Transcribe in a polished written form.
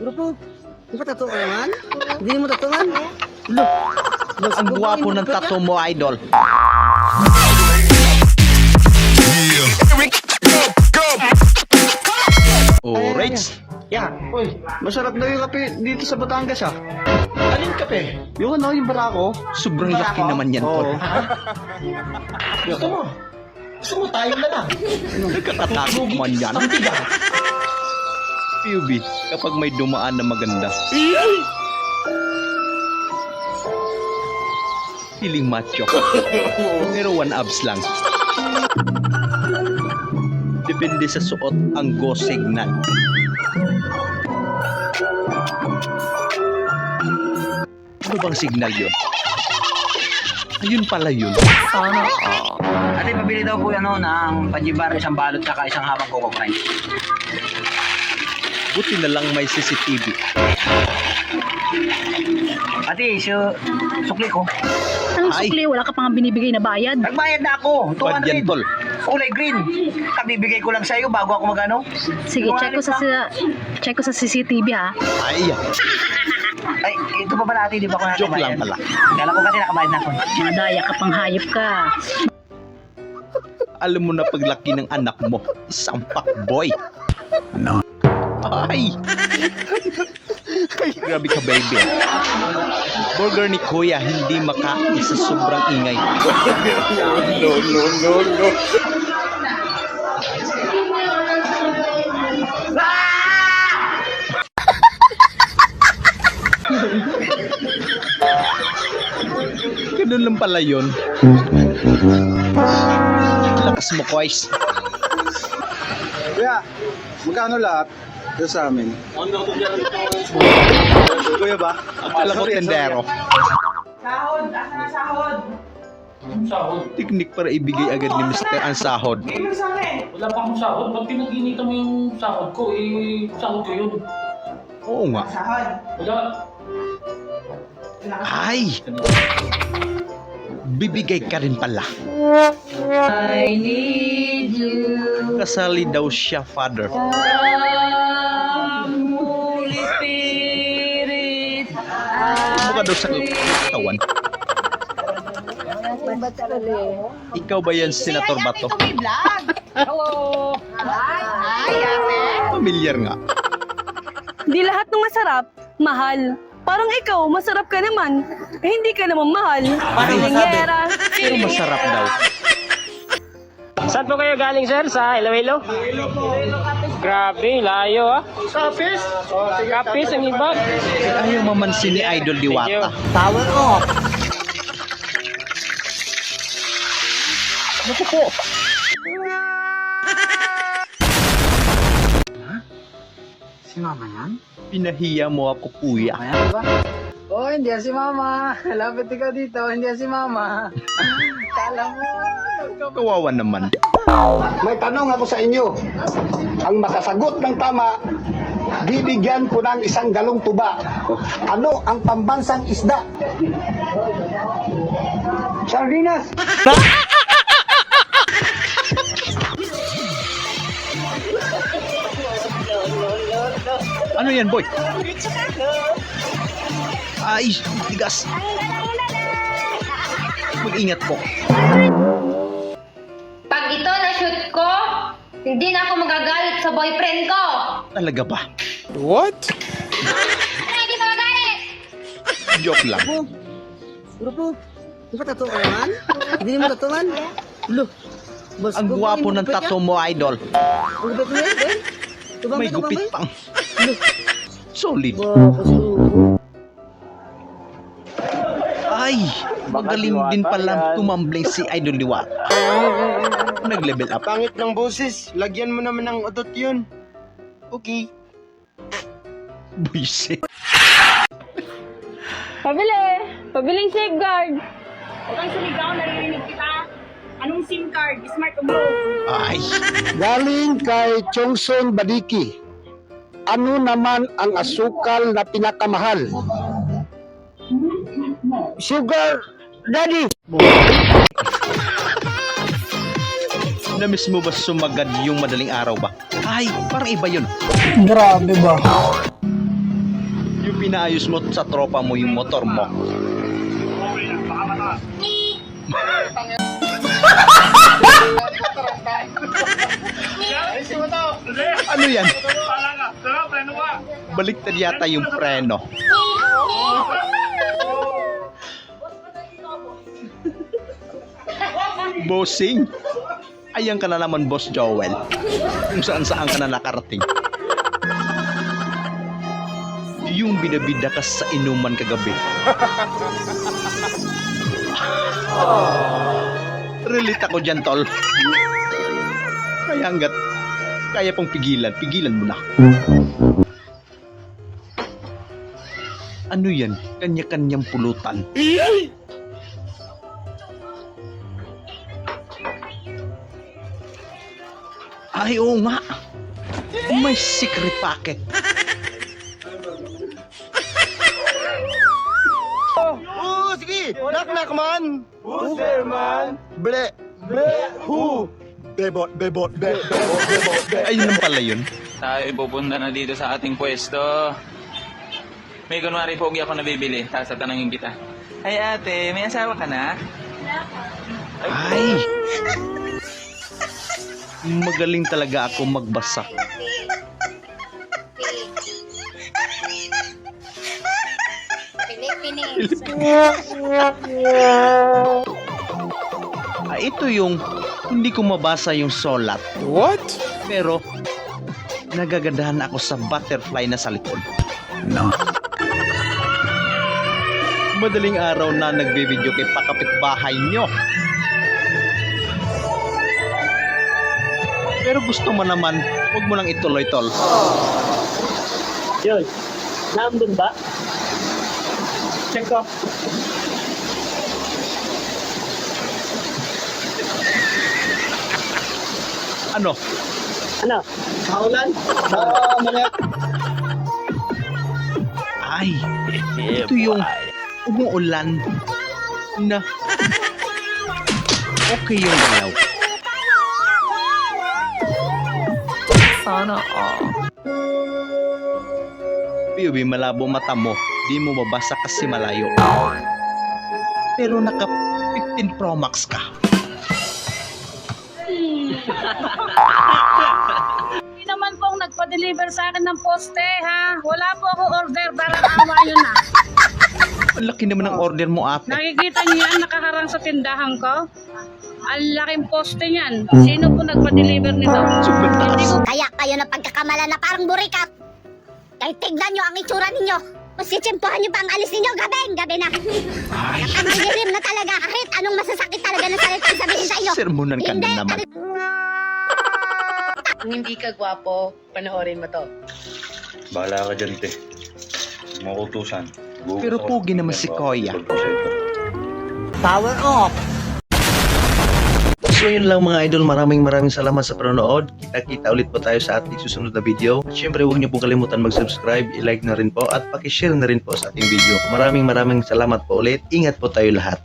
Bro po, di ba tattoo ka naman? Hindi mo tattoo man? Look, Ang gwapo ng tattoo mo, idol. Oh, Rage. Yan. Uy, masarap daw yung kape dito sa Batangas ah. Anong kape? Yung ano, yung barako. Sobrang laki naman yan, tol. Gusto mo? Gusto mo tayo na lang? Nagkakatakot man yan. PUB, kapag may dumaan na maganda. Feeling macho. Pero one abs lang. Depende sa suot ang go signal. Ano bang signal yun? Ayun pala yun. Ate, pabili daw po ng pajibar, isang balot, saka isang habang Coco Crunch. Buti na lang may CCTV. Ate, sukli ko. Anong Ay. sukli? Wala ka pang binibigay na bayad. Nagbayad na ako, Bad yan, 200. tol. Kulay green. Kabibigay ko lang sa iyo bago ako magano. Sige, check ko sa CCTV ha. Ay, Ay, ito pa pala ate, di ba ko joke nakabayad? lang pala. Kala ko kasi nakabayad na ako. Madaya ka pang hayop ka. Alam mo na paglaki ng anak mo, isang fuckboy. No. Ay! Grabe ka, baby. Burger ni Kuya hindi makain sa sobrang ingay. Ganun lang pala yun. Lakas mo, Kois. Kuya, magkano lahat? Ito sa amin. Kuya ba? Akala ko tendero. Sahod! Asa na sahod? Sahod? Teknik para ibigay agad ni Mr. ang sahod. Game mo sa akin! Wala pa akong sahod. Ba't pinag-initan mo yung sahod ko? Sahod ko yun. Oo nga. Sahod! Wala. Ay! Bibigay ka rin pala. I need you. Kasali daw siya, father. Holy Spirit. Mukha daw sa katawan. Ikaw ba yan, Senator Bato? Hello! Hi, ate! Familiar nga. Di lahat ng masarap, mahal. Parang ikaw, masarap ka naman. Eh, hindi ka naman mahal. Lingera. Pero masarap daw. Saan po kayo galing, sir? Sa Iloilo? Grabe, layo ah. Kapis? Kapis ang iba. Ayaw mamansin ni Idol Diwata. Power off. Naku po. Si mama yan? Pinahiya mo ako, kuya. Oh, hindi yan si Mama. Lapit ikaw dito, hindi yan si Mama. Kala mo. Kawawa naman. May tanong ako sa inyo. Ang makasagot ng tama, bibigyan ko ng 1 galong tuba. Ano ang pambansang isda? Sardinas. Ano yan, boy? Ay, tigas. Mag-ingat po. Pag ito na-shoot ko, hindi na ako magagalit sa boyfriend ko. Talaga ba? Ano hindi magagalit? Joke lang. Bro po, di ba tattoo ka naman? Hindi mo tattoo man? Look, Ang gwapo ng tattoo mo, idol. Ang gupit mo yan, eh? May gupit pang. Solid. Ay, magaling din pala tumambling si Idol Diwata. Nag-level up. Pangit ng boses. Lagyan mo naman ng utot yun. Okay. Buisit. Pabiling safeguard. Huwag kang suligaw, naririnig kita. Anong SIM card? Smart o Globe? Ay, Galing kay Chongson Badiki. Ano naman ang asukal na pinakamahal? Sugar Daddy. na-miss mo ba sumagad yung madaling araw ba? Ay, parang iba yun. Grabe ba? Yung pinaayos mo sa tropa mo yung motor mo. Ano yan? Baliktad yata yung preno. Bossing. Ayan ka na naman, Boss Joel. Kung saan ka na nakarating. Yung binabida ka sa inuman kagabi. Relate ako dyan, tol. Kaya hanggat kaya pong pigilan mo na. Ano yan? Kanya-kanyang pulutan. Ay, oo nga. May secret packet. Oo, sige! Knock man! Who's there, man? Ble! Who? Bebot. Ayun lang pala yun. Tayo pupunta na dito sa ating pwesto. May kunwari pogi ako nabibili, tapos tatanungin kita. Ay ate, may asawa ka na? Ay! Magaling talaga ako magbasa. Ito yung hindi ko mabasa yung sulat. What? Pero nagagandahan ako sa butterfly na sa likod. No. Madaling araw na nagbe-video kay pakapitbahay nyo. Pero gusto mo naman, huwag mo lang ituloy, tol. Yun. Nandun ba? Check ko. Ano? Ano? Maulan? Ay, ito yung umuulan na okay yung galaw. Sana Piubi, malabo mata mo. Di mo mabasa kasi malayo. Pero naka 15 Pro Max ka. Hindi naman po ang nagpa-deliver sa akin ng poste, ha? Wala po ako order, parang awa yun na. Ang laki naman ng order mo, ate. Nakikita niyo yan, nakaharang sa tindahan ko? Ang laking poste niyan. Sino po nagpa-deliver nito? Super taas. Kaya kayo na pagkakamala na parang burikat. Kaya tignan nyo ang itsura ninyo. Mas sitsimpuhan nyo pa ang alis ninyo gabi na. Ay, Nakapagdilim na talaga kahit anong masasakit talaga ng salitang sabihin sa iyo. sermonan ka na naman. Kung hindi ka gwapo, panoorin mo to. Bahala ka dyan, te. Mga utusan. Pero pugi naman si Koya. Power off! So yun lang mga idol, maraming salamat sa panonood. Kita-kita ulit po tayo sa ating susunod na video. At syempre huwag niyo po kalimutan mag-subscribe, i-like na rin po at pakishare na rin po sa ating video. Maraming salamat po ulit. Ingat po tayo lahat.